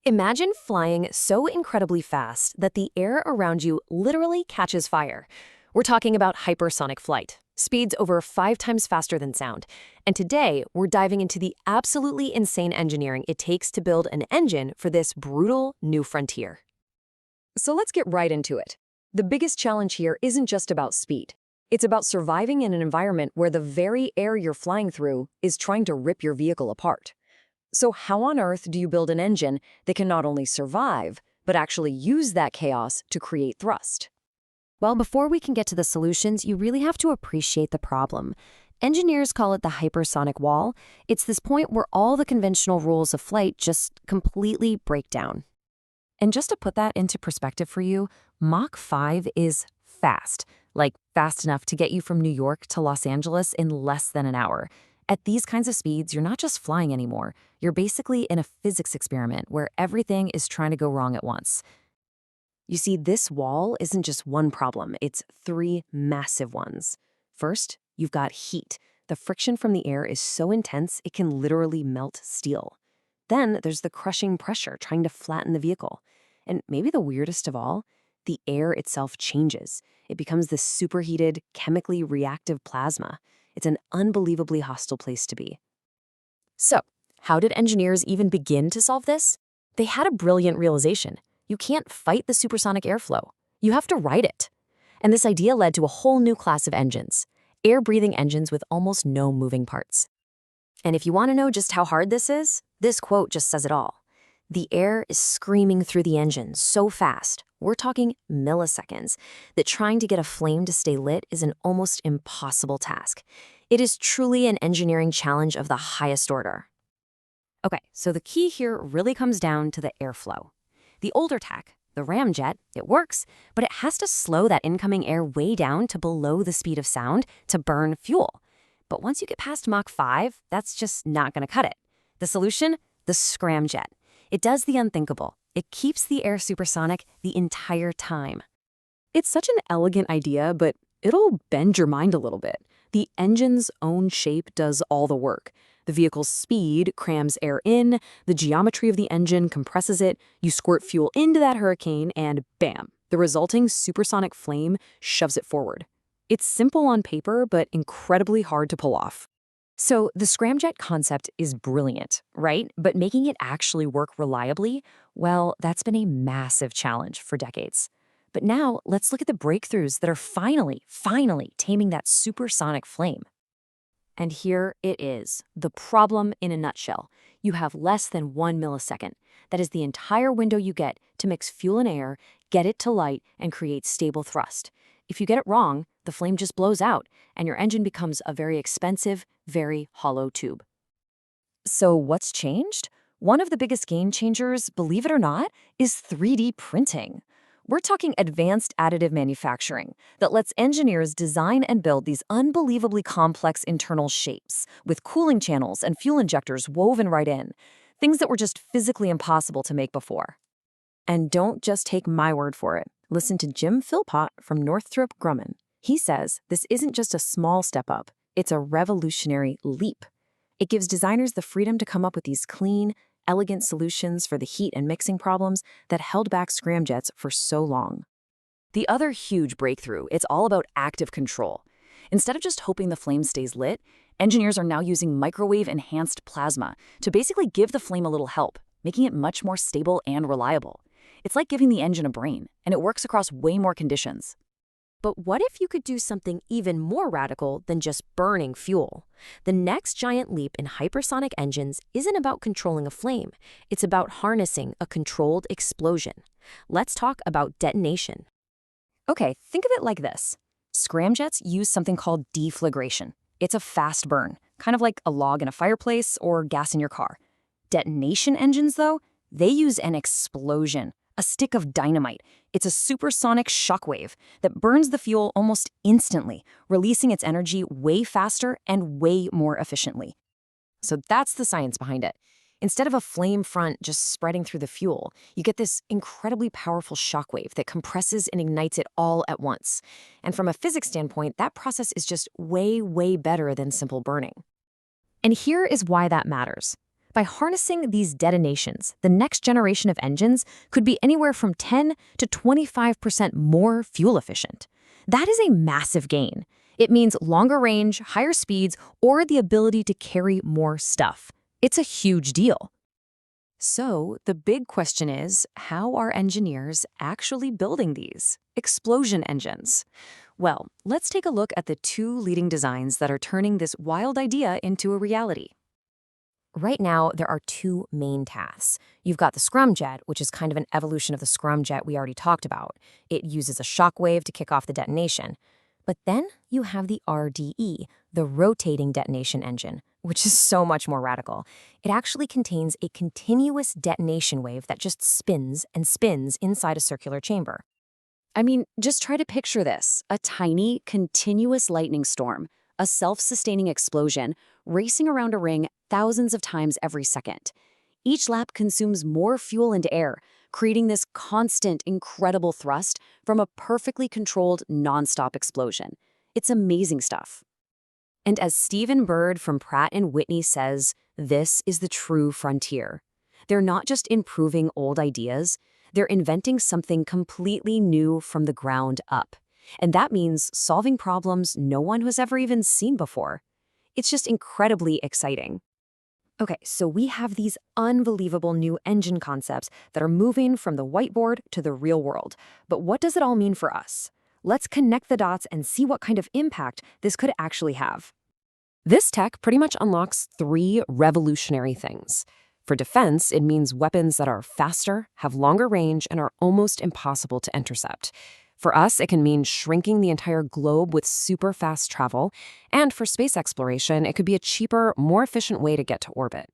Imagine flying so incredibly fast that the air around you literally catches fire. We're talking about hypersonic flight, speeds over 5 times faster than sound. And today, we're diving into the absolutely insane engineering it takes to build an engine for this brutal new frontier. So let's get right into it. The biggest challenge here isn't just about speed. It's about surviving in an environment where the very air you're flying through is trying to rip your vehicle apart. So how on earth do you build an engine that can not only survive, but actually use that chaos to create thrust? Well, before we can get to the solutions, you really have to appreciate the problem. Engineers call it the hypersonic wall. It's this point where all the conventional rules of flight just completely break down. And just to put that into perspective for you, Mach 5 is fast, like fast enough to get you from New York to Los Angeles in less than an hour. At these kinds of speeds, you're not just flying anymore. You're basically in a physics experiment where everything is trying to go wrong at once. You see, this wall isn't just one problem, it's 3 massive ones. First, you've got heat. The friction from the air is so intense it can literally melt steel. Then there's the crushing pressure trying to flatten the vehicle. And maybe the weirdest of all, the air itself changes. It becomes this superheated, chemically reactive plasma. It's an unbelievably hostile place to be. So, how did engineers even begin to solve this? They had a brilliant realization. You can't fight the supersonic airflow. You have to ride it. And this idea led to a whole new class of engines, air-breathing engines with almost no moving parts. And if you want to know just how hard this is, this quote just says it all. The air is screaming through the engine so fast, we're talking milliseconds, that trying to get a flame to stay lit is an almost impossible task. It is truly an engineering challenge of the highest order. Okay, so the key here really comes down to the airflow. The older tech, the ramjet, it works, but it has to slow that incoming air way down to below the speed of sound to burn fuel. But once you get past Mach 5, that's just not going to cut it. The solution? The scramjet. It does the unthinkable. It keeps the air supersonic the entire time. It's such an elegant idea, but it'll bend your mind a little bit. The engine's own shape does all the work. The vehicle's speed crams air in, the geometry of the engine compresses it, you squirt fuel into that hurricane, and bam, the resulting supersonic flame shoves it forward. It's simple on paper, but incredibly hard to pull off. So the scramjet concept is brilliant, right? But making it actually work reliably, well, that's been a massive challenge for decades. But now let's look at the breakthroughs that are finally taming that supersonic flame. And here it is, the problem in a nutshell. You have less than 1 millisecond. That is the entire window you get to mix fuel and air, get it to light, and create stable thrust. If you get it wrong, the flame just blows out, and your engine becomes a very expensive, very hollow tube. So what's changed? One of the biggest game changers, believe it or not, is 3D printing. We're talking advanced additive manufacturing that lets engineers design and build these unbelievably complex internal shapes with cooling channels and fuel injectors woven right in, things that were just physically impossible to make before. And don't just take my word for it. Listen to Jim Philpott from Northrop Grumman. He says this isn't just a small step up, it's a revolutionary leap. It gives designers the freedom to come up with these clean, elegant solutions for the heat and mixing problems that held back scramjets for so long. The other huge breakthrough, it's all about active control. Instead of just hoping the flame stays lit, engineers are now using microwave-enhanced plasma to basically give the flame a little help, making it much more stable and reliable. It's like giving the engine a brain, and it works across way more conditions. But what if you could do something even more radical than just burning fuel? The next giant leap in hypersonic engines isn't about controlling a flame. It's about harnessing a controlled explosion. Let's talk about detonation. Okay, think of it like this. Scramjets use something called deflagration. It's a fast burn, kind of like a log in a fireplace or gas in your car. Detonation engines, though, they use an explosion. A stick of dynamite. It's a supersonic shockwave that burns the fuel almost instantly, releasing its energy way faster and way more efficiently. So that's the science behind it. Instead of a flame front just spreading through the fuel, you get this incredibly powerful shockwave that compresses and ignites it all at once. And from a physics standpoint, that process is just way better than simple burning. And here is why that matters. By harnessing these detonations, the next generation of engines could be anywhere from 10 to 25% more fuel efficient. That is a massive gain. It means longer range, higher speeds, or the ability to carry more stuff. It's a huge deal. So, the big question is, how are engineers actually building these explosion engines? Well, let's take a look at the two leading designs that are turning this wild idea into a reality. Right now, there are two main tasks. You've got the scrumjet, which is kind of an evolution of the scrumjet we already talked about. It uses a shockwave to kick off the detonation. But then you have the RDE, the Rotating Detonation Engine, which is so much more radical. It actually contains a continuous detonation wave that just spins and spins inside a circular chamber. I mean, just try to picture this, a tiny, continuous lightning storm, a self-sustaining explosion, racing around a ring thousands of times every second. Each lap consumes more fuel and air, creating this constant, incredible thrust from a perfectly controlled, non-stop explosion. It's amazing stuff. And as Stephen Bird from Pratt & Whitney says, this is the true frontier. They're not just improving old ideas, they're inventing something completely new from the ground up. And that means solving problems no one has ever even seen before. It's just incredibly exciting. Okay, so we have these unbelievable new engine concepts that are moving from the whiteboard to the real world. But what does it all mean for us? Let's connect the dots and see what kind of impact this could actually have. This tech pretty much unlocks three revolutionary things. For defense, it means weapons that are faster, have longer range, and are almost impossible to intercept. For us, it can mean shrinking the entire globe with super fast travel. And for space exploration, it could be a cheaper, more efficient way to get to orbit.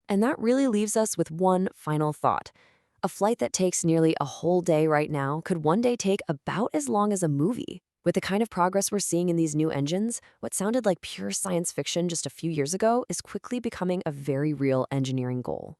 And that really leaves us with one final thought. A flight that takes nearly a whole day right now could one day take about as long as a movie. With the kind of progress we're seeing in these new engines, what sounded like pure science fiction just a few years ago is quickly becoming a very real engineering goal.